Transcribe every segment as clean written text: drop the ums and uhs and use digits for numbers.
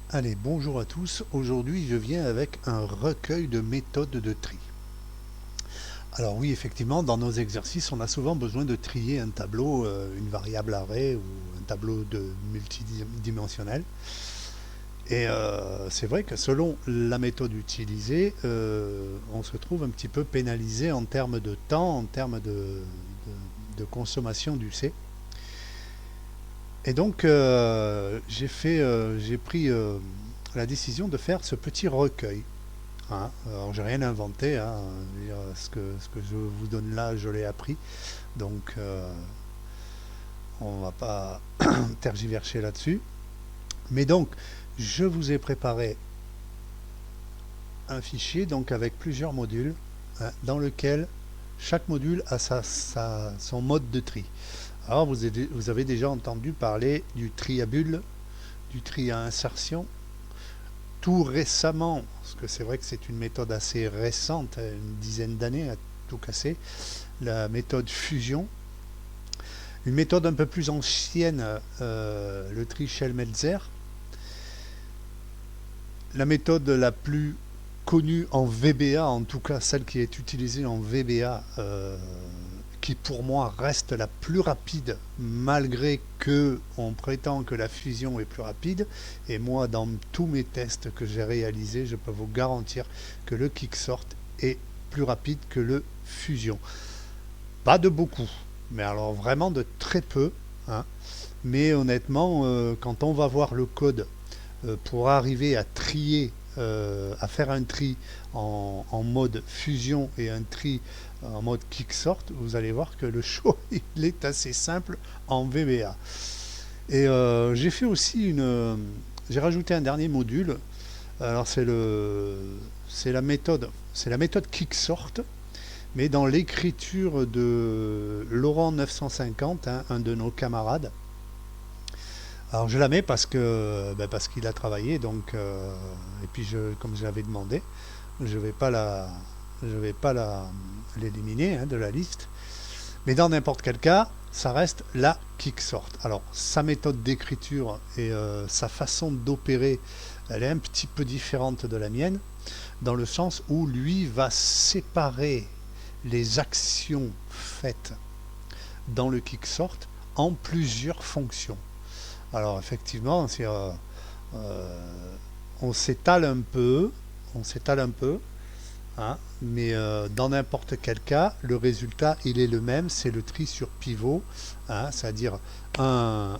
Allez, bonjour à tous. Aujourd'hui, je viens avec un recueil de méthodes de tri. Alors oui, effectivement, dans nos exercices, on a souvent besoin de trier un tableau, une variable array ou un tableau de multidimensionnel. Et c'est vrai que selon la méthode utilisée, on se trouve un petit peu pénalisé en termes de temps, en termes de consommation du C. Et donc, j'ai pris la décision de faire ce petit recueil. Hein. Alors, j'ai rien inventé. Hein. Je veux dire, ce que je vous donne là, je l'ai appris. Donc, on va pas tergiverser là-dessus. Mais donc, je vous ai préparé un fichier donc avec plusieurs modules, hein, dans lequel chaque module a son mode de tri. Alors, vous avez déjà entendu parler du tri à bulles, du tri à insertion. Tout récemment, parce que c'est vrai que c'est une méthode assez récente, une dizaine d'années à tout casser, la méthode fusion. Une méthode un peu plus ancienne, le tri Shell-Meltzer. La méthode la plus connue en VBA, en tout cas celle qui est utilisée en VBA, qui pour moi reste la plus rapide, malgré que on prétend que la fusion est plus rapide. Et moi, dans tous mes tests que j'ai réalisés, je peux vous garantir que le Quicksort est plus rapide que le fusion. Pas de beaucoup, mais alors vraiment de très peu, hein. Mais honnêtement, quand on va voir le code pour arriver à trier, à faire un tri en mode fusion et un tri en mode Quicksort, vous allez voir que le choix il est assez simple en VBA. Et j'ai rajouté un dernier module. Alors c'est la méthode Quicksort, mais dans l'écriture de Laurent 950, hein, un de nos camarades. Alors je la mets parce qu'il a travaillé, donc et puis comme je l'avais demandé, je vais pas la je vais pas l'éliminer, hein, de la liste. Mais dans n'importe quel cas, ça reste la Quicksort. Alors sa méthode d'écriture et sa façon d'opérer, elle est un petit peu différente de la mienne, dans le sens où lui va séparer les actions faites dans le Quicksort en plusieurs fonctions. Alors effectivement, euh, on s'étale un peu, on s'étale un peu, hein, mais dans n'importe quel cas, le résultat il est le même, c'est le tri sur pivot, hein, c'est-à-dire on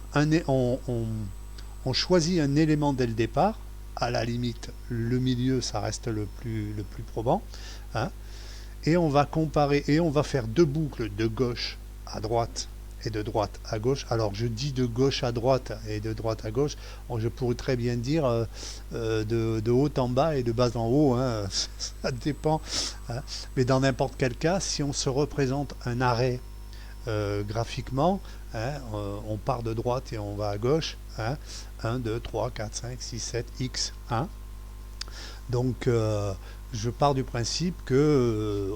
choisit un élément dès le départ. À la limite, le milieu, ça reste le plus probant, hein, et on va comparer et on va faire deux boucles de gauche à droite et de droite à gauche. Alors je dis de gauche à droite et de droite à gauche, bon, je pourrais très bien dire de haut en bas et de bas en haut, hein, ça dépend, hein. Mais dans n'importe quel cas, si on se représente un arrêt graphiquement, hein, on part de droite et on va à gauche, hein, 1, 2, 3, 4, 5, 6, 7, X, 1. Donc je pars du principe que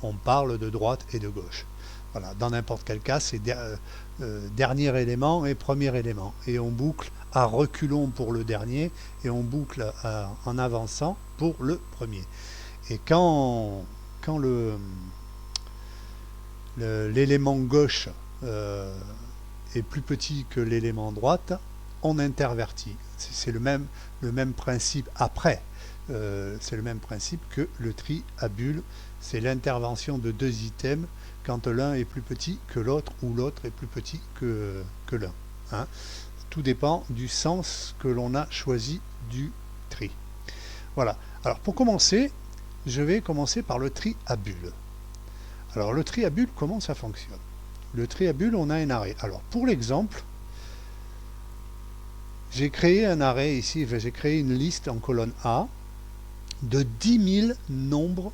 on parle de droite et de gauche. Voilà, dans n'importe quel cas, c'est dernier élément et premier élément. Et on boucle à reculons pour le dernier et on boucle en avançant pour le premier. Et quand l'élément gauche est plus petit que l'élément droite, on intervertit. C'est le même principe après. C'est le même principe que le tri à bulles. C'est l'intervention de deux items quand l'un est plus petit que l'autre ou l'autre est plus petit que l'un, hein. Tout dépend du sens que l'on a choisi du tri. Voilà. Alors pour commencer, je vais commencer par le tri à bulles. Alors le tri à bulles, comment ça fonctionne? Le tri à bulles, on a un arrêt. Alors pour l'exemple, j'ai créé un arrêt ici, j'ai créé une liste en colonne A de 10 000 nombres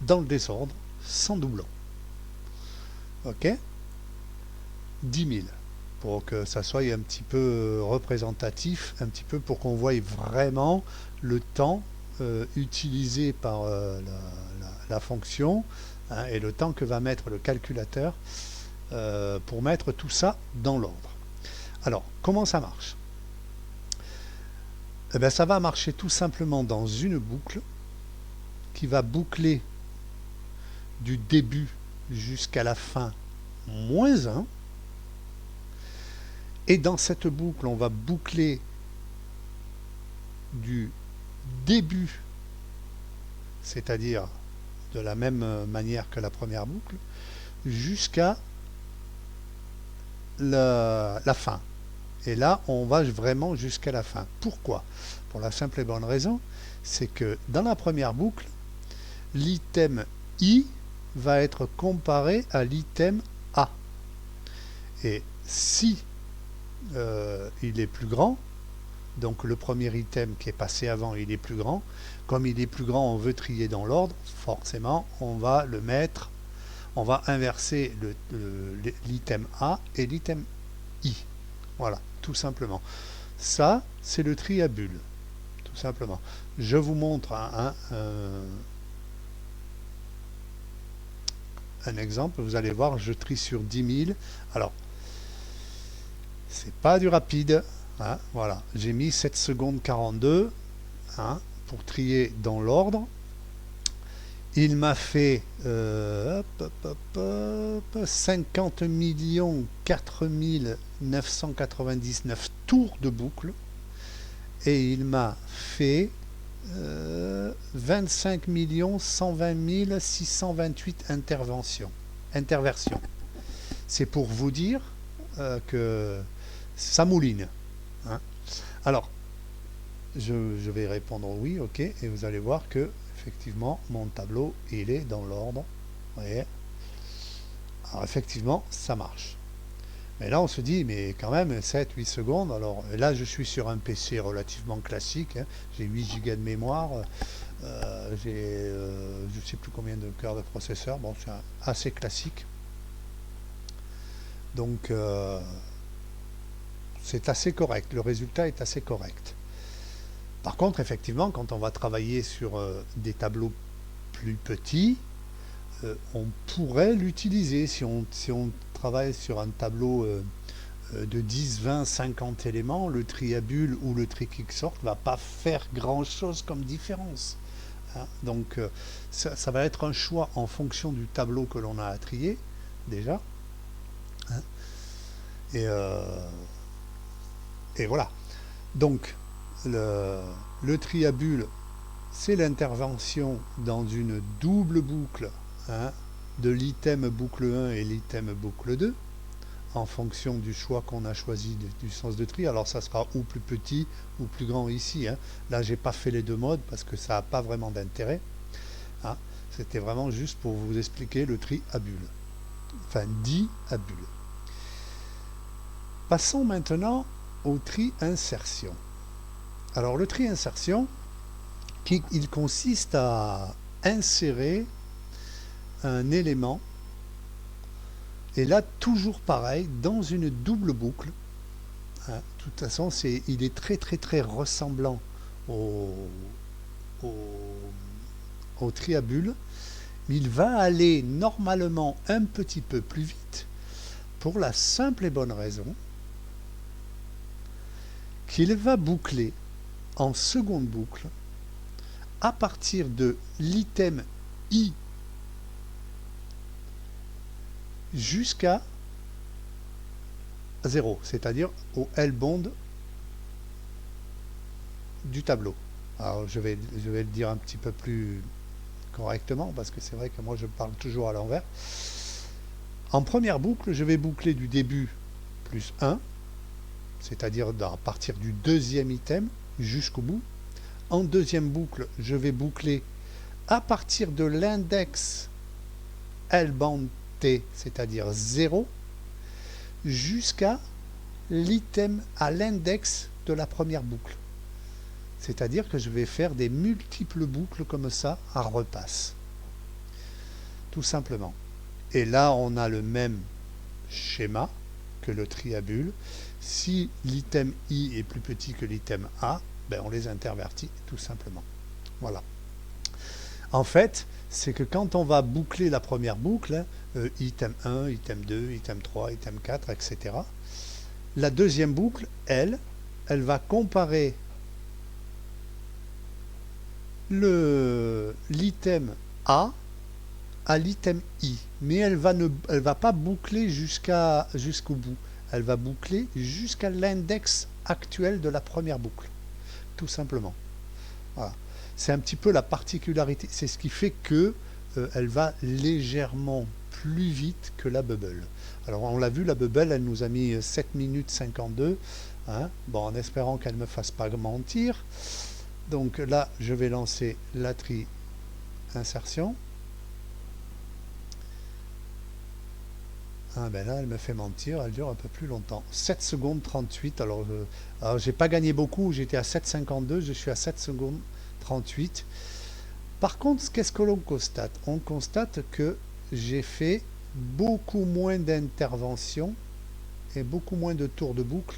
dans le désordre, sans doublon. Ok? 10 000. Pour que ça soit un petit peu représentatif, un petit peu pour qu'on voie vraiment le temps utilisé par la fonction, hein, et le temps que va mettre le calculateur pour mettre tout ça dans l'ordre. Alors, comment ça marche? Eh bien, ça va marcher tout simplement dans une boucle qui va boucler du début jusqu'à la fin moins 1. Et dans cette boucle, on va boucler du début, c'est-à-dire de la même manière que la première boucle, jusqu'à la fin. Et là, on va vraiment jusqu'à la fin. Pourquoi? Pour la simple et bonne raison, c'est que dans la première boucle, l'item I va être comparé à l'item A. Et si il est plus grand, donc le premier item qui est passé avant, il est plus grand. Comme il est plus grand, on veut trier dans l'ordre, forcément, on va le mettre, on va inverser l'item A et l'item I. Voilà, tout simplement. Ça, c'est le tri à bulles, tout simplement. Je vous montre un exemple. Vous allez voir, je trie sur 10 000. Alors, c'est pas du rapide. Hein, voilà, j'ai mis 7 secondes 42 pour trier dans l'ordre. Il m'a fait 50 4 999 tours de boucle et il m'a fait 25 120 628 interversions. C'est pour vous dire que ça mouline. Hein. Alors, je vais répondre oui, ok, et vous allez voir que effectivement mon tableau il est dans l'ordre. Vous voyez, alors effectivement ça marche. Mais là on se dit mais quand même 7-8 secondes. Alors là je suis sur un PC relativement classique, hein. J'ai 8 Go de mémoire, j'ai je sais plus combien de cœurs de processeur, bon c'est assez classique. Donc c'est assez correct, le résultat est assez correct. Par contre, effectivement, quand on va travailler sur des tableaux plus petits, on pourrait l'utiliser. Si on travaille sur un tableau de 10, 20, 50 éléments, le tri à bulles ou le tri quicksort ne va pas faire grand-chose comme différence. Hein. Donc, ça va être un choix en fonction du tableau que l'on a à trier, déjà. Hein. Et voilà. Donc, le tri à bulles, c'est l'intervention dans une double boucle, hein, de l'item boucle 1 et l'item boucle 2, en fonction du choix qu'on a choisi du sens de tri. Alors ça sera ou plus petit ou plus grand ici. Hein. Là, j'ai pas fait les deux modes parce que ça n'a pas vraiment d'intérêt. Hein. C'était vraiment juste pour vous expliquer le tri à bulles. Enfin, dit à bulles. Passons maintenant au tri insertion. Alors le tri insertion, il consiste à insérer un élément, et là toujours pareil, dans une double boucle. Hein, de toute façon, il est très ressemblant au tri à bulles, mais il va aller normalement un petit peu plus vite pour la simple et bonne raison qu'il va boucler en seconde boucle à partir de l'item I jusqu'à 0, c'est-à-dire au L-bond du tableau. Alors je vais le dire un petit peu plus correctement parce que c'est vrai que moi je parle toujours à l'envers. En première boucle, je vais boucler du début plus 1, c'est-à-dire à partir du deuxième item jusqu'au bout. En deuxième boucle, je vais boucler à partir de l'index L-band T, c'est-à-dire 0, jusqu'à l'item à l'index de la première boucle. C'est-à-dire que je vais faire des multiples boucles comme ça à repasse. Tout simplement. Et là, on a le même schéma que le tri à bulles. Si l'item I est plus petit que l'item A, ben on les intervertit tout simplement. Voilà. En fait, c'est que quand on va boucler la première boucle, item 1, item 2, item 3, item 4, etc., la deuxième boucle, elle va comparer l'item A à l'item I, mais elle va pas boucler jusqu'au bout. Elle va boucler jusqu'à l'index actuel de la première boucle, tout simplement. Voilà. C'est un petit peu la particularité. C'est ce qui fait que elle va légèrement plus vite que la bubble. Alors on l'a vu, la bubble, elle nous a mis 7 minutes 52. Hein, bon, en espérant qu'elle ne me fasse pas mentir. Donc là, je vais lancer la tri insertion. Ah ben là, elle me fait mentir, elle dure un peu plus longtemps. 7 secondes 38, alors j'ai pas gagné beaucoup, j'étais à 7,52, je suis à 7 secondes 38. Par contre, qu'est-ce que l'on constate? On constate que j'ai fait beaucoup moins d'interventions et beaucoup moins de tours de boucle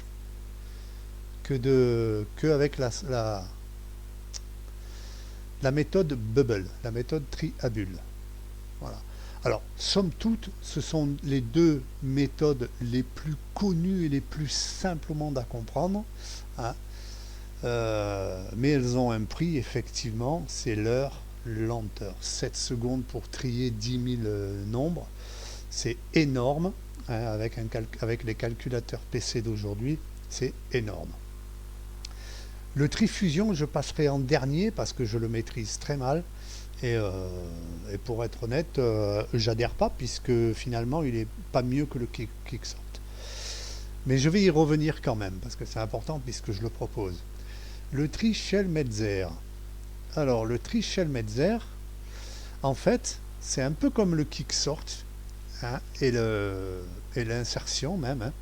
que avec la méthode Bubble, la méthode tri à bulle. Voilà. Alors, somme toute, ce sont les deux méthodes les plus connues et les plus simplement à comprendre. Hein. Mais elles ont un prix, effectivement, c'est leur lenteur. 7 secondes pour trier 10 000 nombres, c'est énorme. Hein, avec les calculateurs PC d'aujourd'hui, c'est énorme. Le trifusion, je passerai en dernier parce que je le maîtrise très mal. Et pour être honnête, j'adhère pas puisque finalement il est pas mieux que le Quicksort. Mais je vais y revenir quand même parce que c'est important puisque je le propose. Le Tri-Shell-Metzer. Alors le Tri-Shell-Metzer, en fait, c'est un peu comme le Quicksort, hein, et l'insertion même. Hein.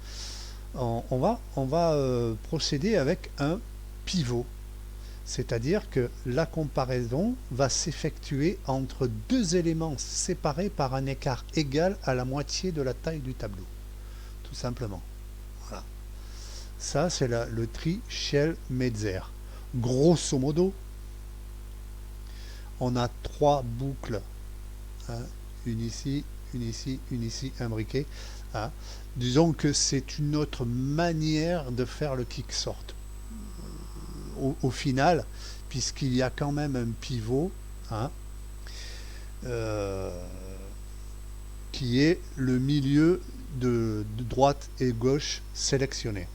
On va procéder avec un pivot. C'est-à-dire que la comparaison va s'effectuer entre deux éléments séparés par un écart égal à la moitié de la taille du tableau. Tout simplement. Voilà. Ça, c'est le Tri-Shell-Metzer. Grosso modo, on a trois boucles. Hein, une ici, une ici, une ici, imbriquée. Hein. Disons que c'est une autre manière de faire le Quicksort. Au final, puisqu'il y a quand même un pivot, hein, qui est le milieu de droite et gauche sélectionné.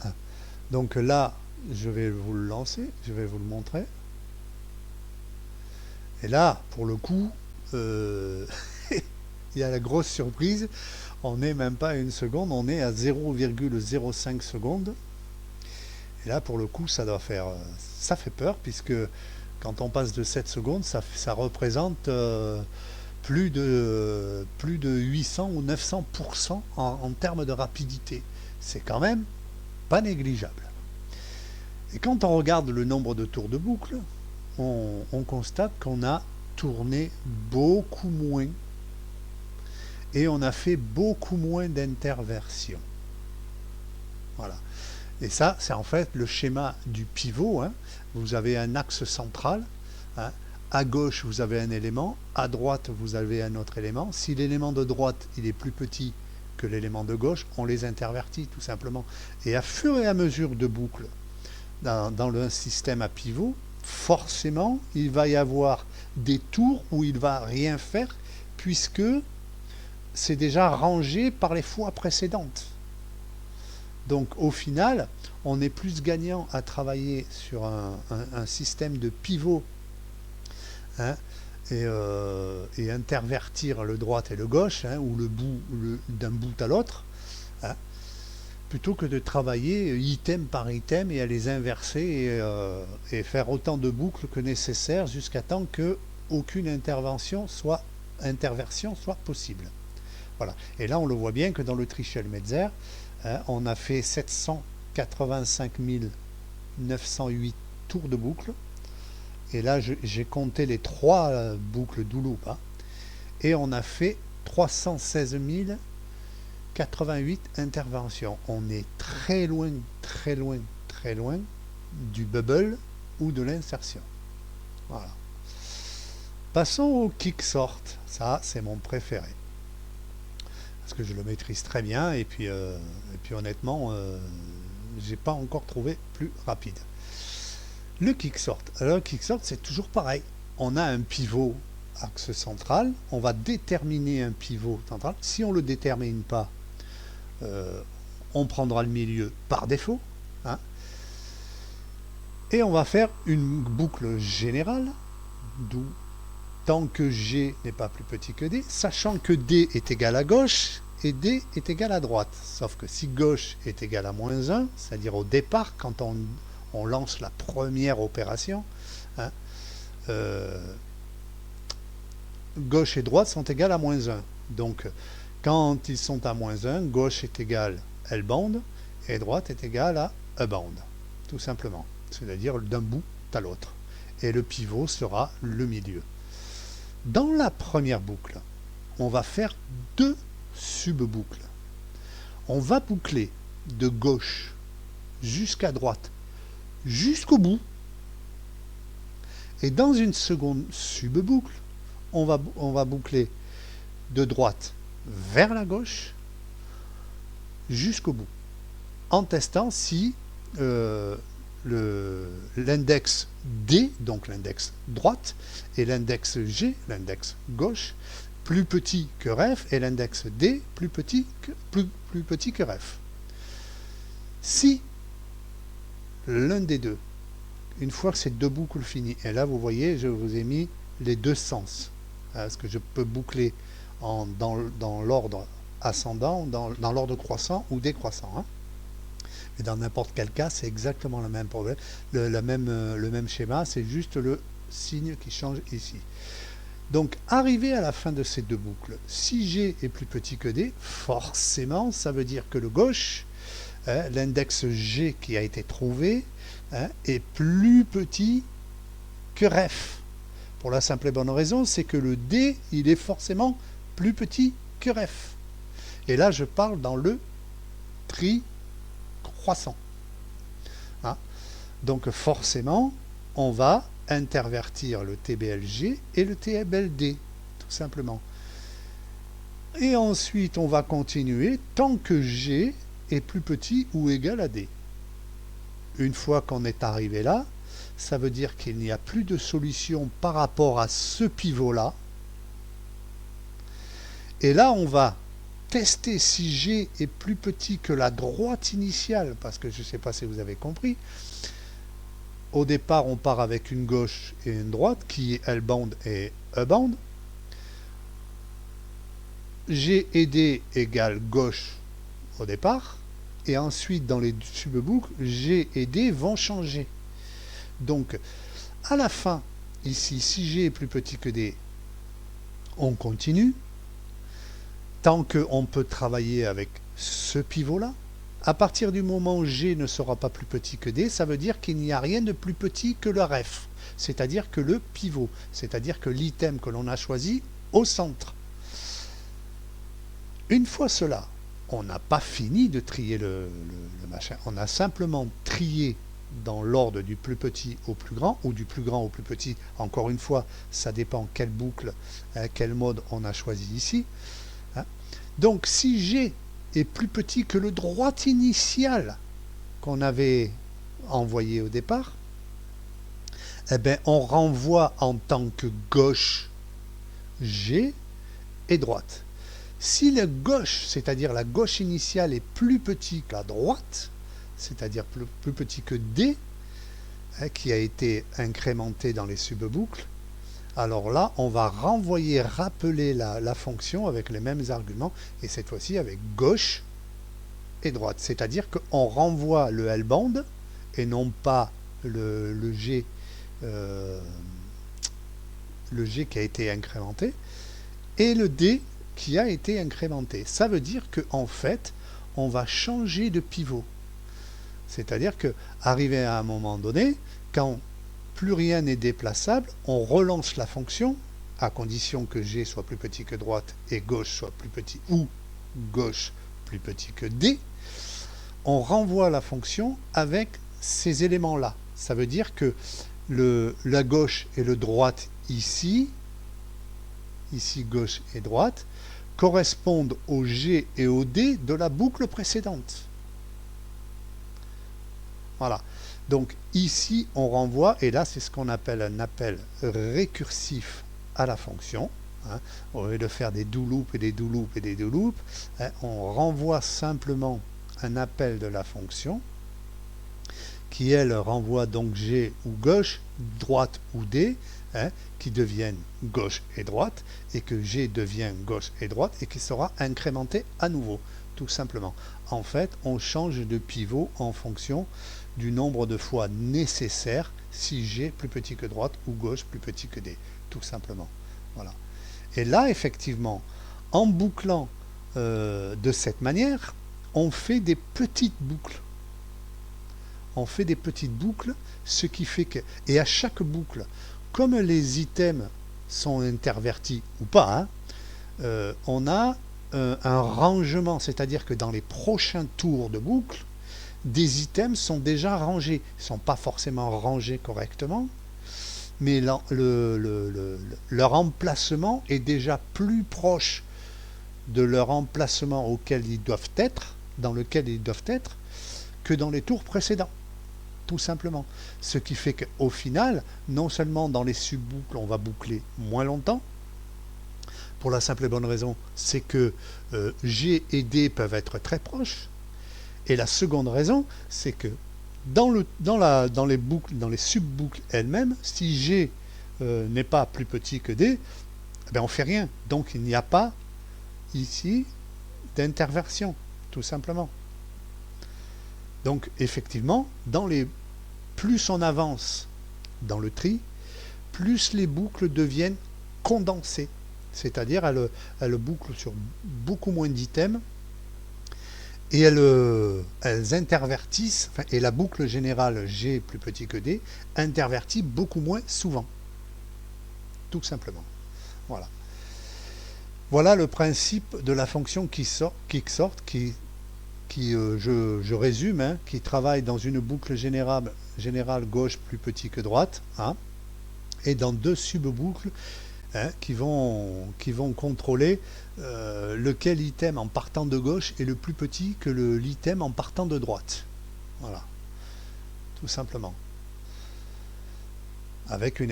Hein. Donc là, je vais vous le lancer, je vais vous le montrer. Et là, pour le coup, il y a la grosse surprise, on n'est même pas à une seconde, on est à 0,05 secondes. Et là, pour le coup, ça fait peur, puisque quand on passe de 7 secondes, ça représente plus de 800 ou 900% en termes de rapidité. C'est quand même pas négligeable. Et quand on regarde le nombre de tours de boucle, on constate qu'on a tourné beaucoup moins et on a fait beaucoup moins d'interversions. Voilà. Et ça, c'est en fait le schéma du pivot. Hein. Vous avez un axe central. Hein. À gauche, vous avez un élément. À droite, vous avez un autre élément. Si l'élément de droite il est plus petit que l'élément de gauche, on les intervertit tout simplement. Et à fur et à mesure de boucles dans le système à pivot, forcément, il va y avoir des tours où il ne va rien faire puisque c'est déjà rangé par les fois précédentes. Donc au final, on est plus gagnant à travailler sur un système de pivot, hein, et intervertir le droite et le gauche, hein, ou d'un bout à l'autre, hein, plutôt que de travailler item par item et à les inverser et faire autant de boucles que nécessaire jusqu'à temps qu'aucune interversion soit possible. Voilà. Et là, on le voit bien que dans le Tri-Shell-Metzer, on a fait 785 908 tours de boucle. Et là, j'ai compté les 3 boucles d'Ouloup. Hein, et on a fait 316 088 interventions. On est très loin, très loin, très loin du bubble ou de l'insertion. Voilà. Passons au Quicksort. Ça, c'est mon préféré. Parce que je le maîtrise très bien et puis honnêtement j'ai pas encore trouvé plus rapide. Le quicksort. Alors le quicksort, c'est toujours pareil. On a un pivot axe central, on va déterminer un pivot central. Si on ne le détermine pas, on prendra le milieu par défaut. Hein. Et on va faire une boucle générale, d'où tant que G n'est pas plus petit que D, sachant que D est égal à gauche et D est égal à droite. Sauf que si gauche est égal à moins 1, c'est-à-dire au départ, quand on lance la première opération, hein, gauche et droite sont égales à moins 1. Donc, quand ils sont à moins 1, gauche est égale L-bande et droite est égale à E-bande, tout simplement. C'est-à-dire d'un bout à l'autre. Et le pivot sera le milieu. Dans la première boucle, on va faire deux sub-boucles. On va boucler de gauche jusqu'à droite, jusqu'au bout. Et dans une seconde sub-boucle, on va boucler de droite vers la gauche jusqu'au bout, en testant si l'index D, donc l'index droite, et l'index G, l'index gauche, plus petit que ref, et l'index D plus petit que ref. Si l'un des deux, une fois que ces deux boucles finies, et là vous voyez, je vous ai mis les deux sens, parce que je peux boucler dans l'ordre ascendant, dans l'ordre croissant ou décroissant. Hein. Et dans n'importe quel cas, c'est exactement le même problème, le même schéma, c'est juste le signe qui change ici. Donc, arrivé à la fin de ces deux boucles, si G est plus petit que D, forcément, ça veut dire que le gauche, hein, l'index G qui a été trouvé, hein, est plus petit que ref. Pour la simple et bonne raison, c'est que le D, il est forcément plus petit que ref. Et là, je parle dans le tri-croissant. Hein. Donc, forcément, on va intervertir le TBLG et le TBLD, tout simplement. Et ensuite, on va continuer tant que G est plus petit ou égal à D. Une fois qu'on est arrivé là, ça veut dire qu'il n'y a plus de solution par rapport à ce pivot-là. Et là, on va tester si G est plus petit que la droite initiale, parce que je ne sais pas si vous avez compris. Au départ, on part avec une gauche et une droite, qui est L-bande et E-bande. G et D égale gauche au départ. Et ensuite, dans les sub-boucles, G et D vont changer. Donc, à la fin, ici, si G est plus petit que D, on continue. Tant qu'on peut travailler avec ce pivot-là. À partir du moment où G ne sera pas plus petit que D, ça veut dire qu'il n'y a rien de plus petit que le ref, c'est-à-dire que le pivot, c'est-à-dire que l'item que l'on a choisi au centre. Une fois cela, on n'a pas fini de trier le machin, on a simplement trié dans l'ordre du plus petit au plus grand, ou du plus grand au plus petit. Encore une fois, ça dépend quelle boucle, quel mode on a choisi ici. Hein. Donc si G est plus petit que le droite initial qu'on avait envoyé au départ, eh bien, on renvoie en tant que gauche G et droite. Si la gauche, c'est-à-dire la gauche initiale, est plus petit que la droite, c'est-à-dire plus petit que D, hein, qui a été incrémenté dans les sub-boucles, alors là, on va rappeler la fonction avec les mêmes arguments, et cette fois-ci avec gauche et droite. C'est-à-dire qu'on renvoie le L-bande, et non pas le G qui a été incrémenté, et le D qui a été incrémenté. Ça veut dire qu'en fait, on va changer de pivot. C'est-à-dire qu'arrivé à un moment donné, quand plus rien n'est déplaçable, on relance la fonction, à condition que G soit plus petit que droite et gauche soit plus petit, ou gauche plus petit que D, on renvoie la fonction avec ces éléments-là. Ça veut dire que la gauche et le droite ici gauche et droite, correspondent au G et au D de la boucle précédente. Voilà. Donc ici, on renvoie, et là, c'est ce qu'on appelle un appel récursif à la fonction. Hein. Au lieu de faire des do loops et des do loops et des do loops, hein, on renvoie simplement un appel de la fonction qui, elle, renvoie donc G ou gauche, droite ou D, hein, qui deviennent gauche et droite, et que G devient gauche et droite, et qui sera incrémenté à nouveau, tout simplement. En fait, on change de pivot en fonction du nombre de fois nécessaire si G plus petit que droite ou gauche plus petit que D, tout simplement. Voilà. Et là, effectivement, en bouclant de cette manière, on fait des petites boucles. On fait des petites boucles, ce qui fait que... Et à chaque boucle, comme les items sont intervertis ou pas, hein, on a un rangement, c'est-à-dire que dans les prochains tours de boucle, des items sont déjà rangés. Ils ne sont pas forcément rangés correctement, mais leur emplacement est déjà plus proche de leur emplacement auquel ils doivent être, dans lequel ils doivent être, que dans les tours précédents. Tout simplement. Ce qui fait qu'au final, non seulement dans les sub-boucles, on va boucler moins longtemps, pour la simple et bonne raison, c'est que G et D peuvent être très proches, et la seconde raison, c'est que dans les boucles, dans les sub-boucles elles-mêmes, si G n'est pas plus petit que D, eh bien on ne fait rien. Donc il n'y a pas ici d'interversion, tout simplement. Donc effectivement, plus on avance dans le tri, plus les boucles deviennent condensées. C'est-à-dire elles bouclent sur beaucoup moins d'items et elles intervertissent, et la boucle générale G plus petit que D intervertit beaucoup moins souvent. Tout simplement. Voilà. Voilà le principe de la fonction quicksort, je résume, hein, qui travaille dans une boucle générale gauche plus petit que droite, hein, et dans deux sub-boucles, hein, qui vont contrôler lequel item en partant de gauche est le plus petit que l'item en partant de droite. Voilà, tout simplement. Avec une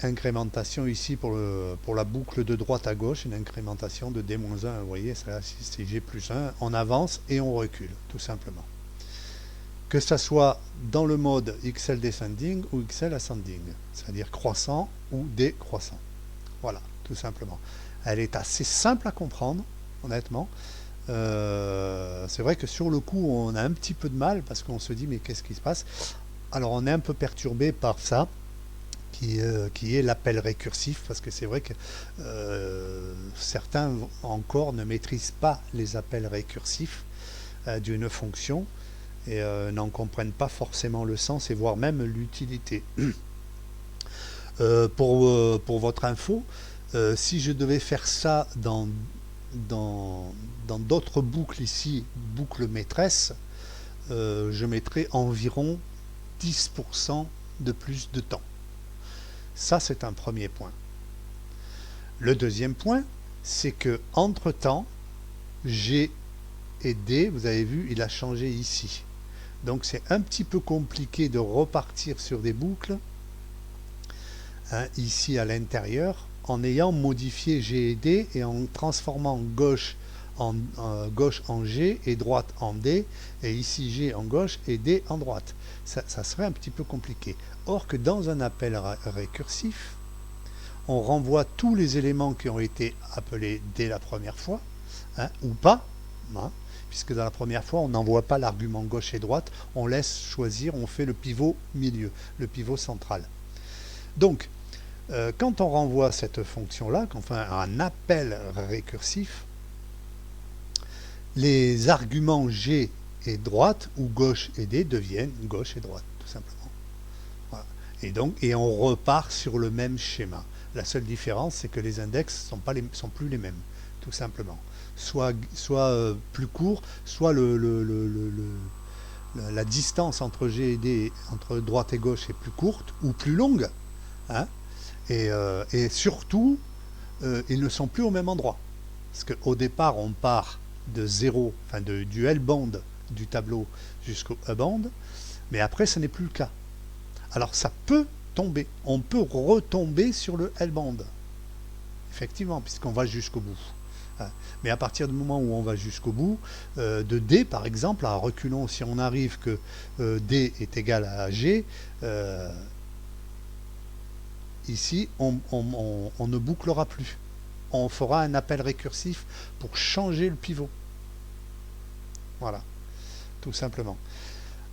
incrémentation ici pour la boucle de droite à gauche, une incrémentation de D-1, vous voyez, c'est G plus 1, on avance et on recule, tout simplement. Que ça soit dans le mode XL descending ou XL ascending, c'est-à-dire croissant ou décroissant. Voilà, tout simplement. Elle est assez simple à comprendre, honnêtement. C'est vrai que sur le coup, on a un petit peu de mal parce qu'on se dit, mais qu'est-ce qui se passe? Alors, on est un peu perturbé par ça, qui est l'appel récursif, parce que c'est vrai que certains encore ne maîtrisent pas les appels récursifs d'une fonction et n'en comprennent pas forcément le sens et voire même l'utilité. Pour votre info, si je devais faire ça dans d'autres boucles ici, boucle maîtresse, je mettrais environ 10% de plus de temps. Ça, c'est un premier point. Le deuxième point, c'est que entre temps, G et D, vous avez vu, il a changé ici. Donc c'est un petit peu compliqué de repartir sur des boucles, hein, ici à l'intérieur, en ayant modifié G et D et en transformant gauche en G et droite en D, et ici G en gauche et D en droite. Ça serait un petit peu compliqué. Or que dans un appel récursif, on renvoie tous les éléments qui ont été appelés dès la première fois, hein, ou pas, hein, puisque dans la première fois, on n'envoie pas l'argument gauche et droite, on laisse choisir, on fait le pivot milieu, le pivot central. Donc, quand on renvoie cette fonction-là, quand on fait un appel récursif, les arguments G et droite ou gauche et D deviennent gauche et droite, tout simplement. Voilà. Et on repart sur le même schéma. La seule différence, c'est que les index sont plus les mêmes, tout simplement. Soit plus court, soit la distance entre G et D, entre droite et gauche, est plus courte ou plus longue, hein, et surtout, ils ne sont plus au même endroit. Parce qu'au départ, on part de 0, enfin du L-band du tableau jusqu'au E-band, Mais après, ce n'est plus le cas. Alors ça peut tomber. On peut retomber sur le L-band. Effectivement, puisqu'on va jusqu'au bout. Mais à partir du moment où on va jusqu'au bout, de D par exemple, à reculons, si on arrive que D est égal à G, ici on ne bouclera plus. On fera un appel récursif pour changer le pivot. Voilà, tout simplement.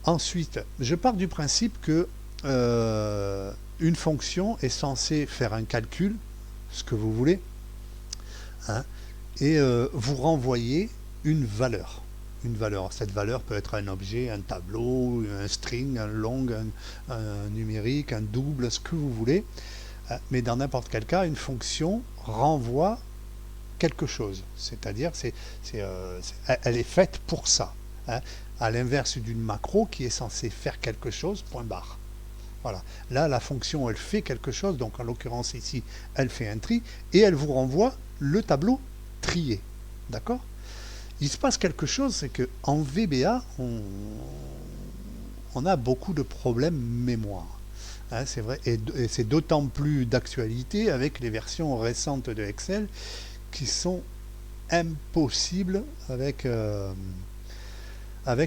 Ensuite, je pars du principe que une fonction est censée faire un calcul, ce que vous voulez, hein, et vous renvoyer une valeur. Une valeur. Cette valeur peut être un objet, un tableau, un string, un long, un numérique, un double, ce que vous voulez. Mais dans n'importe quel cas, une fonction renvoie quelque chose. C'est-à-dire, elle est faite pour ça. Hein, à l'inverse d'une macro qui est censée faire quelque chose, point barre. Voilà. Là, la fonction, elle fait quelque chose. Donc, en l'occurrence, ici, elle fait un tri. Et elle vous renvoie le tableau trié. D'accord? Il se passe quelque chose, c'est qu'en VBA, on a beaucoup de problèmes mémoire. Hein, c'est vrai, et c'est d'autant plus d'actualité avec les versions récentes de Excel qui sont impossibles avec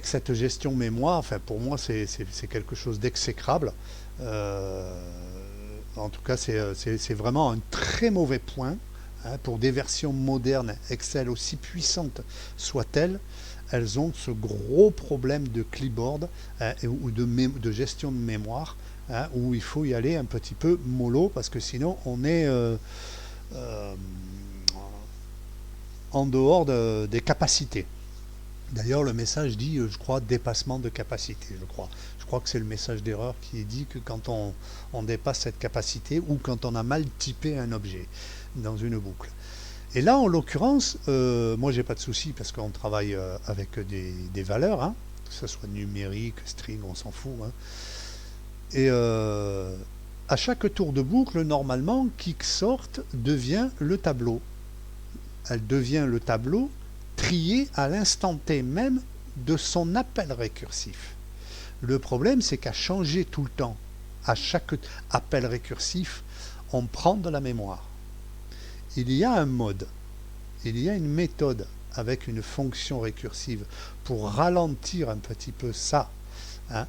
cette gestion mémoire. Enfin, pour moi, c'est quelque chose d'exécrable. En tout cas, c'est vraiment un très mauvais point. Hein, pour des versions modernes, Excel aussi puissantes soient-elles, elles ont ce gros problème de clipboard ou de gestion de mémoire, hein, où il faut y aller un petit peu mollo parce que sinon on est en dehors des capacités. D'ailleurs, le message dit, je crois, dépassement de capacité. Je crois que c'est le message d'erreur qui dit que quand on dépasse cette capacité ou quand on a mal typé un objet dans une boucle. Et là, en l'occurrence, moi, j'ai pas de souci parce qu'on travaille avec des valeurs, hein, que ce soit numérique, string, on s'en fout. Hein. Et à chaque tour de boucle, normalement, Quicksort devient le tableau. Elle devient le tableau trié à l'instant T même de son appel récursif. Le problème, c'est qu'à changer tout le temps, à chaque appel récursif, on prend de la mémoire. Il y a un mode, il y a une méthode avec une fonction récursive pour ralentir un petit peu ça, hein,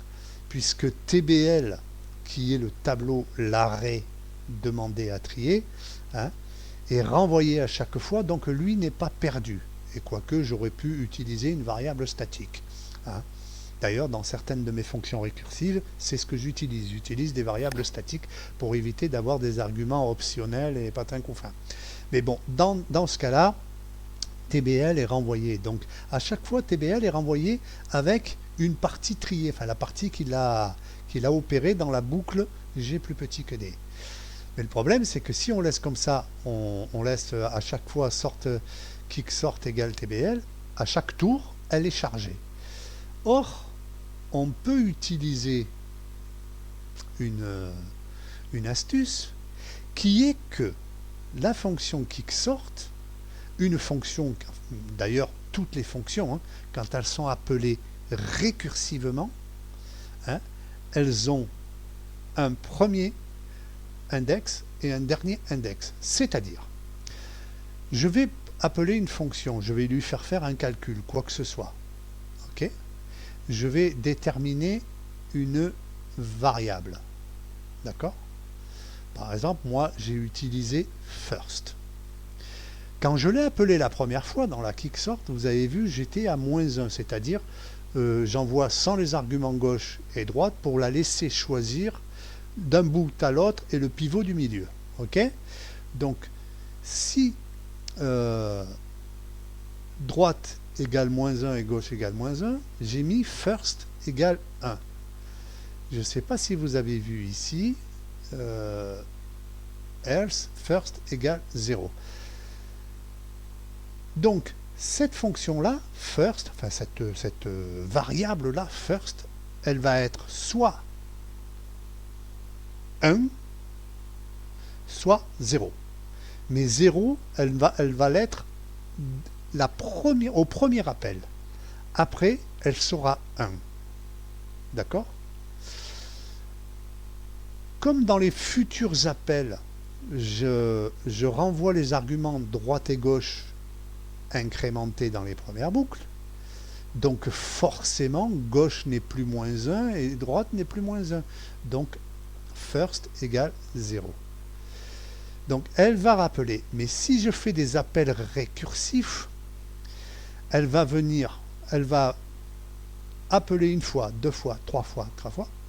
puisque TBL, qui est le tableau l'arrêt demandé à trier, hein, est renvoyé à chaque fois, donc lui n'est pas perdu. Et quoique j'aurais pu utiliser une variable statique. Hein. D'ailleurs, dans certaines de mes fonctions récursives, c'est ce que j'utilise. J'utilise des variables statiques pour éviter d'avoir des arguments optionnels et patins couffins. Mais bon, dans ce cas-là, TBL est renvoyé. Donc, à chaque fois, TBL est renvoyé avec une partie triée, enfin la partie qu'il a opérée dans la boucle G plus petit que D. Mais le problème, c'est que si on laisse comme ça, on laisse à chaque fois Quicksort égale TBL, à chaque tour, elle est chargée. Or, on peut utiliser une astuce qui est que la fonction Quicksort, une fonction, d'ailleurs toutes les fonctions, hein, quand elles sont appelées récursivement, hein, elles ont un premier index et un dernier index. C'est-à-dire, je vais appeler une fonction, je vais lui faire un calcul, quoi que ce soit. Ok ? Je vais déterminer une variable. D'accord ? Par exemple, moi, j'ai utilisé first. Quand je l'ai appelé la première fois dans la Quicksort, vous avez vu, j'étais à -1, c'est-à-dire j'envoie sans les arguments gauche et droite pour la laisser choisir d'un bout à l'autre et le pivot du milieu. Ok ? Donc, si droite égale -1 et gauche égale -1, j'ai mis first égale 1. Je ne sais pas si vous avez vu ici, else first égale 0. Donc, cette fonction-là, first, enfin cette variable-là, first, elle va être soit 1, soit 0. Mais 0, elle va l'être au premier appel. Après, elle sera 1. D'accord ? comme dans les futurs appels, je renvoie les arguments droite et gauche incrémentés dans les premières boucles, donc forcément gauche n'est plus moins 1 et droite n'est plus moins 1. Donc first égale 0. Donc elle va rappeler, mais si je fais des appels récursifs, elle va appeler une fois, deux fois, trois fois,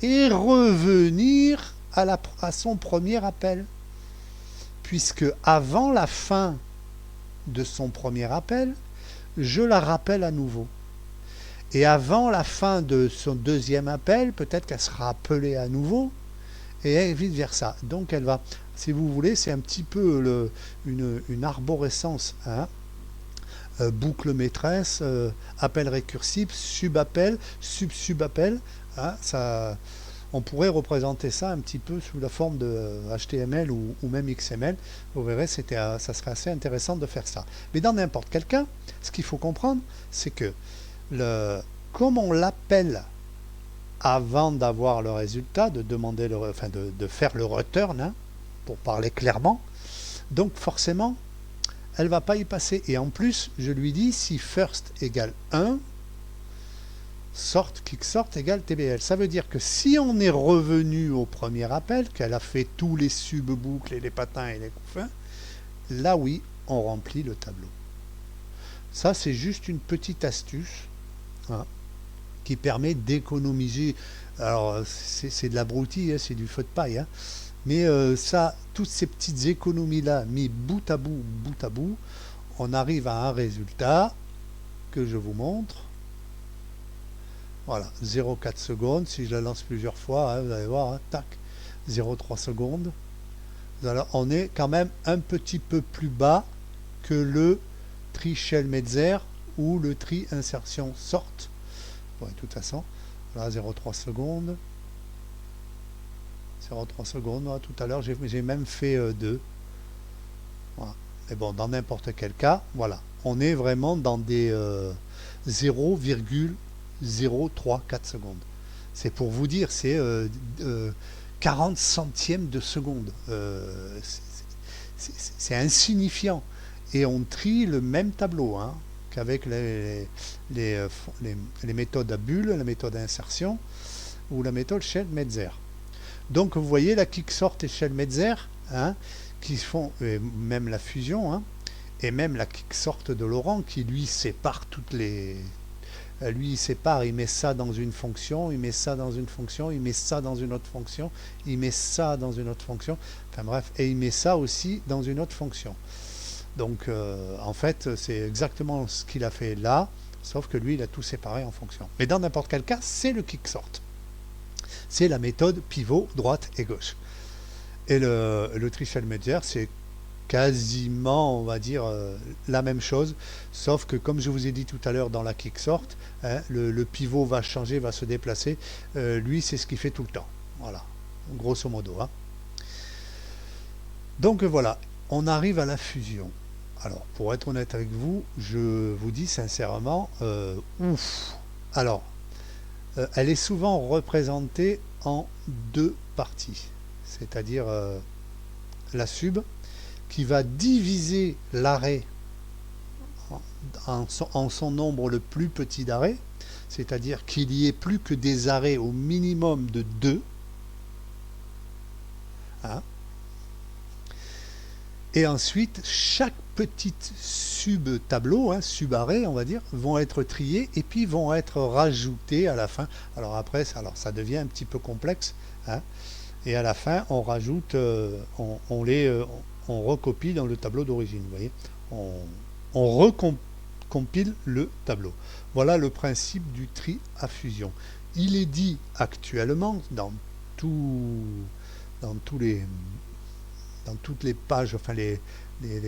et revenir à son premier appel. Puisque avant la fin de son premier appel, je la rappelle à nouveau. Et avant la fin de son deuxième appel, peut-être qu'elle sera appelée à nouveau, et vice versa. Donc elle va, si vous voulez, c'est un petit peu une arborescence, hein. Boucle maîtresse, appel récursif, subappel, sub-subappel, hein, ça, on pourrait représenter ça un petit peu sous la forme de HTML ou même XML. Vous verrez, ça serait assez intéressant de faire ça. Mais dans n'importe quel cas, ce qu'il faut comprendre, c'est que comme on l'appelle avant d'avoir le résultat, de demander de faire le return, hein, pour parler clairement, donc forcément, elle ne va pas y passer. Et en plus, je lui dis si first égale 1, kicksort égale TBL. Ça veut dire que si on est revenu au premier appel, qu'elle a fait tous les sub-boucles et les patins et les couffins, là oui, on remplit le tableau. Ça, c'est juste une petite astuce, hein, qui permet d'économiser. Alors, c'est de la broutille, hein, c'est du feu de paille, hein. Mais ça, toutes ces petites économies-là, mis bout à bout, on arrive à un résultat que je vous montre. Voilà, 0,4 secondes. Si je la lance plusieurs fois, hein, vous allez voir, hein, tac, 0,3 secondes. Alors, on est quand même un petit peu plus bas que le tri Shell-Metzer ou le tri insertion sort. Bon, de toute façon, voilà, 0,3 secondes. 0,3 secondes, voilà, tout à l'heure j'ai même fait 2. Voilà. Mais bon, dans n'importe quel cas, voilà, on est vraiment dans des 0,034 secondes. C'est pour vous dire, c'est 40 centièmes de seconde. C'est insignifiant. Et on trie le même tableau, hein, qu'avec les méthodes à bulles, la méthode d'insertion ou la méthode Shell-Metzer. Donc vous voyez la kicksort et Shell-Metzer, hein, qui font, même la fusion, hein, et même la kicksort de Laurent qui lui sépare toutes les... Lui il sépare, il met ça dans une fonction, il met ça dans une fonction, il met ça dans une autre fonction, il met ça dans une autre fonction, enfin bref, et il met ça aussi dans une autre fonction. Donc en fait c'est exactement ce qu'il a fait là, sauf que lui il a tout séparé en fonction. Mais dans n'importe quel cas, c'est le kicksort. C'est la méthode pivot droite et gauche. Et le tri Shell-Metzer, c'est quasiment, on va dire, la même chose, sauf que comme je vous ai dit tout à l'heure dans la kicksort, hein, le pivot va changer, va se déplacer. Lui, c'est ce qu'il fait tout le temps. Voilà, grosso modo. Hein. Donc voilà, on arrive à la fusion. Alors, pour être honnête avec vous, je vous dis sincèrement, ouf. Alors, elle est souvent représentée en deux parties, c'est-à-dire la sub qui va diviser l'arrêt en son nombre le plus petit d'arrêts, c'est-à-dire qu'il n'y ait plus que des arrêts au minimum de 2. Hein. Et ensuite, chaque petite sub-tableau, hein, sub-arrêt, on va dire, vont être triés et puis vont être rajoutés à la fin. Alors après, ça devient un petit peu complexe. Hein, et à la fin, on rajoute, on recopie dans le tableau d'origine. Vous voyez, on recompile le tableau. Voilà le principe du tri à fusion. Il est dit actuellement dans toutes les pages, enfin les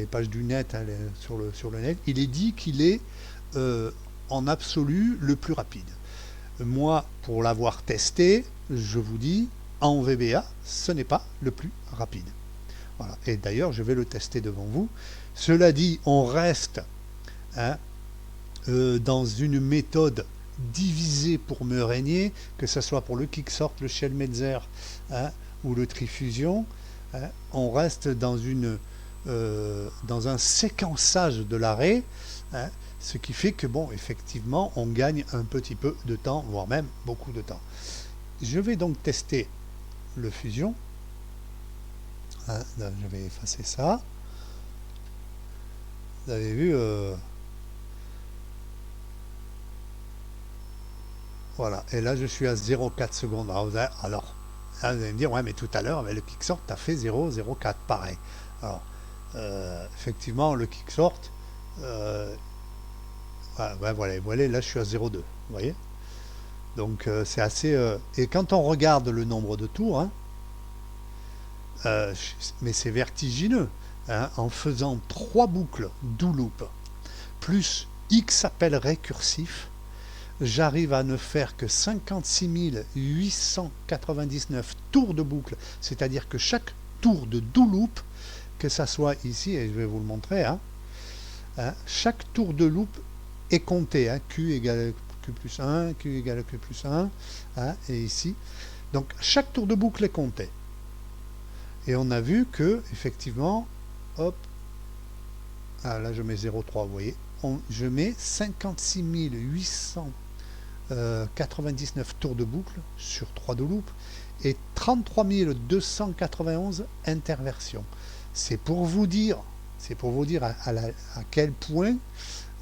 pages du net, hein, sur le net, il est dit qu'il est en absolu le plus rapide. Moi, pour l'avoir testé, je vous dis, en VBA, ce n'est pas le plus rapide. Voilà. Et d'ailleurs, je vais le tester devant vous. Cela dit, on reste, hein, dans une méthode divisée pour me régner, que ce soit pour le kicksort, le Shell-Metzer, hein, ou le tri fusion, hein, on reste dans dans un séquençage de l'arrêt, hein, ce qui fait que, bon, effectivement, on gagne un petit peu de temps, voire même beaucoup de temps. Je vais donc tester le fusion. Hein, là, je vais effacer ça. Vous avez vu, voilà. Et là, je suis à 0,4 secondes. Alors, là, vous allez me dire, ouais, mais tout à l'heure, avec le kicksort, tu as fait 0,04, pareil. Alors, effectivement, le kicksort, voilà, là, je suis à 0,2. Vous voyez? Donc, c'est assez... et quand on regarde le nombre de tours, hein, mais c'est vertigineux, hein, en faisant 3 boucles do loop plus X appels récursifs, j'arrive à ne faire que 56 899 tours de boucle, c'est-à-dire que chaque tour de do loop, que ça soit ici, et je vais vous le montrer, hein, chaque tour de loop est compté, hein, Q égale Q plus 1, Q égale Q plus 1, hein, et ici. Donc chaque tour de boucle est compté. Et on a vu que, effectivement, hop, là je mets 0,3, vous voyez, je mets 56 899 tours de boucle sur 3 de loop et 33 291 interversions. C'est pour vous dire à quel point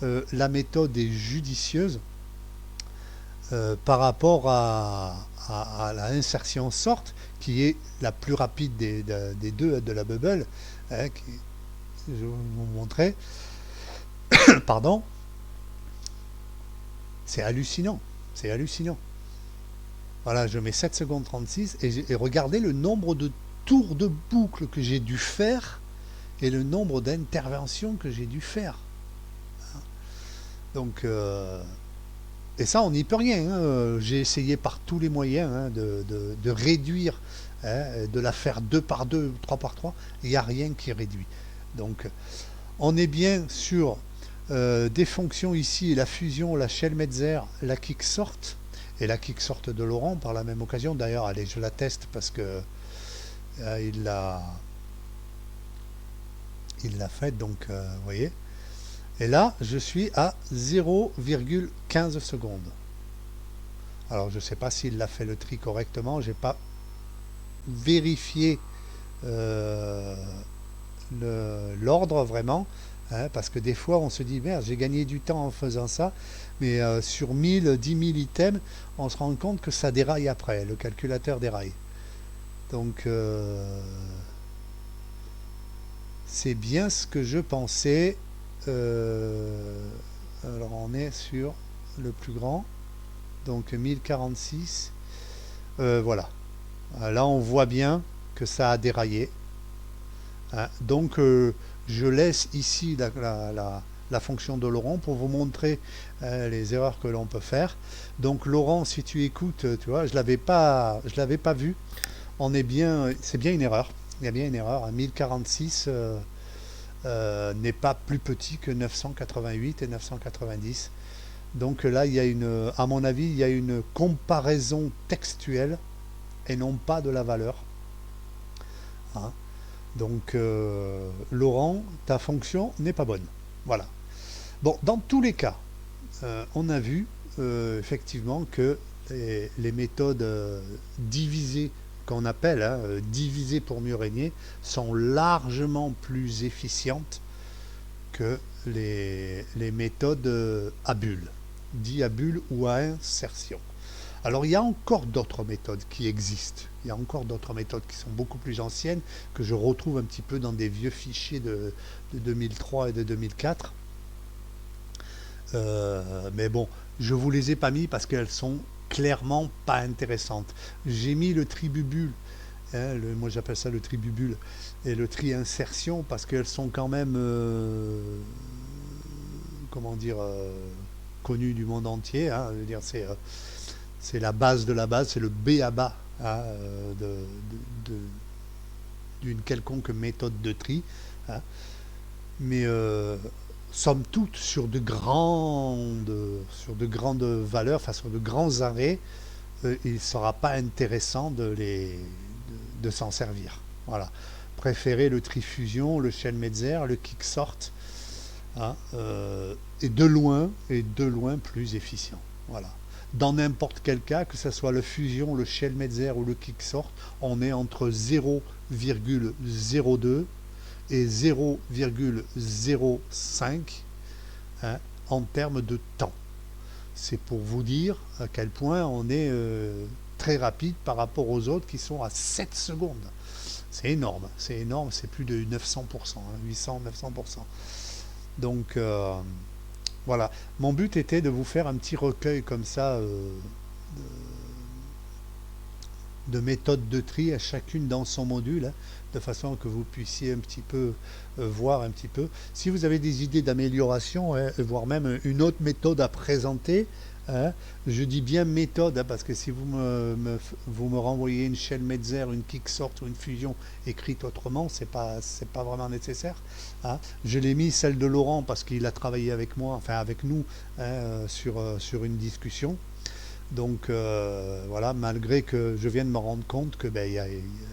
la méthode est judicieuse par rapport à la insertion sort, qui est la plus rapide des deux, de la bubble, hein, je vais vous montrer. Pardon. C'est hallucinant. C'est hallucinant. Voilà, je mets 7 secondes 36 et regardez le nombre de tours de boucle que j'ai dû faire et le nombre d'interventions que j'ai dû faire. Donc, et ça, on n'y peut rien. Hein. J'ai essayé par tous les moyens, hein, de réduire, hein, de la faire 2 par 2, 3 par 3. Il n'y a rien qui réduit. Donc, on est bien sur des fonctions ici, la fusion, la Shellmetzer, la kicksort et la kicksort de Laurent par la même occasion. D'ailleurs, allez, je la teste parce que il l'a fait, donc vous voyez. Et là, je suis à 0,15 secondes. Alors, je ne sais pas s'il a fait le tri correctement. J'ai pas vérifié l'ordre vraiment, hein, parce que des fois, on se dit, merde, j'ai gagné du temps en faisant ça, mais sur 1000, 10 000 items, on se rend compte que ça déraille après, le calculateur déraille. Donc, c'est bien ce que je pensais. Alors on est sur le plus grand, donc 1046, voilà, là on voit bien que ça a déraillé, hein. Donc je laisse ici la fonction de Laurent pour vous montrer les erreurs que l'on peut faire. Donc Laurent, si tu écoutes, tu vois, je l'avais pas vu, on est bien, c'est bien une erreur, il y a bien une erreur, hein. 1046 n'est pas plus petit que 988 et 990. Donc là, il y a à mon avis, il y a une comparaison textuelle et non pas de la valeur. Hein. Donc, Laurent, ta fonction n'est pas bonne. Voilà. Bon, dans tous les cas, on a vu effectivement que les méthodes divisées, qu'on appelle, hein, diviser pour mieux régner, sont largement plus efficientes que les méthodes à bulles, dit à bulles ou à insertion. Alors il y a encore d'autres méthodes qui existent, il y a encore d'autres méthodes qui sont beaucoup plus anciennes, que je retrouve un petit peu dans des vieux fichiers de 2003 et de 2004. Mais bon, je vous les ai pas mis parce qu'elles sont clairement pas intéressantes. J'ai mis le tribubule, hein, moi j'appelle ça le tribubule, et le tri insertion parce qu'elles sont quand même, comment dire, connues du monde entier. Hein, je veux dire, c'est la base de la base, c'est le B à bas, hein, d'une quelconque méthode de tri. Hein. Mais somme toute, sur de grandes valeurs, enfin sur de grands arrêts, il ne sera pas intéressant de de s'en servir. Voilà. Préférez le Trifusion, le Shellmetzer, le Kicksort, hein, et de loin plus efficient. Voilà. Dans n'importe quel cas, que ce soit le Fusion, le Shellmetzer ou le Kicksort, on est entre 0,02 et 0,05, hein, en termes de temps. C'est pour vous dire à quel point on est très rapide par rapport aux autres qui sont à 7 secondes. C'est énorme, c'est plus de 900%, hein, 800-900%. Donc voilà, mon but était de vous faire un petit recueil comme ça de méthodes de tri, à chacune dans son module, hein, de façon que vous puissiez un petit peu voir un petit peu. Si vous avez des idées d'amélioration, hein, voire même une autre méthode à présenter, hein, je dis bien méthode, hein, parce que si vous me renvoyez une Shellmetzer, une Kicksort ou une Fusion écrite autrement, c'est pas vraiment nécessaire, hein. Je l'ai mis celle de Laurent parce qu'il a travaillé avec moi, enfin avec nous, hein, sur une discussion. Donc voilà, malgré que je viens de me rendre compte que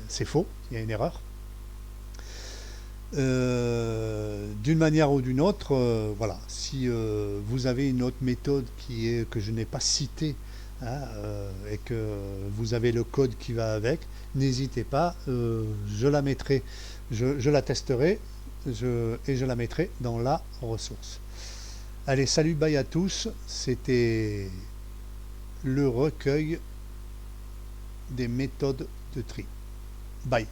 c'est faux, il y a une erreur. D'une manière ou d'une autre, voilà, si vous avez une autre méthode que je n'ai pas citée, hein, et que vous avez le code qui va avec, n'hésitez pas, je la mettrai, je la testerai et je la mettrai dans la ressource. Allez, salut, bye à tous, c'était le recueil des méthodes de tri. Bye.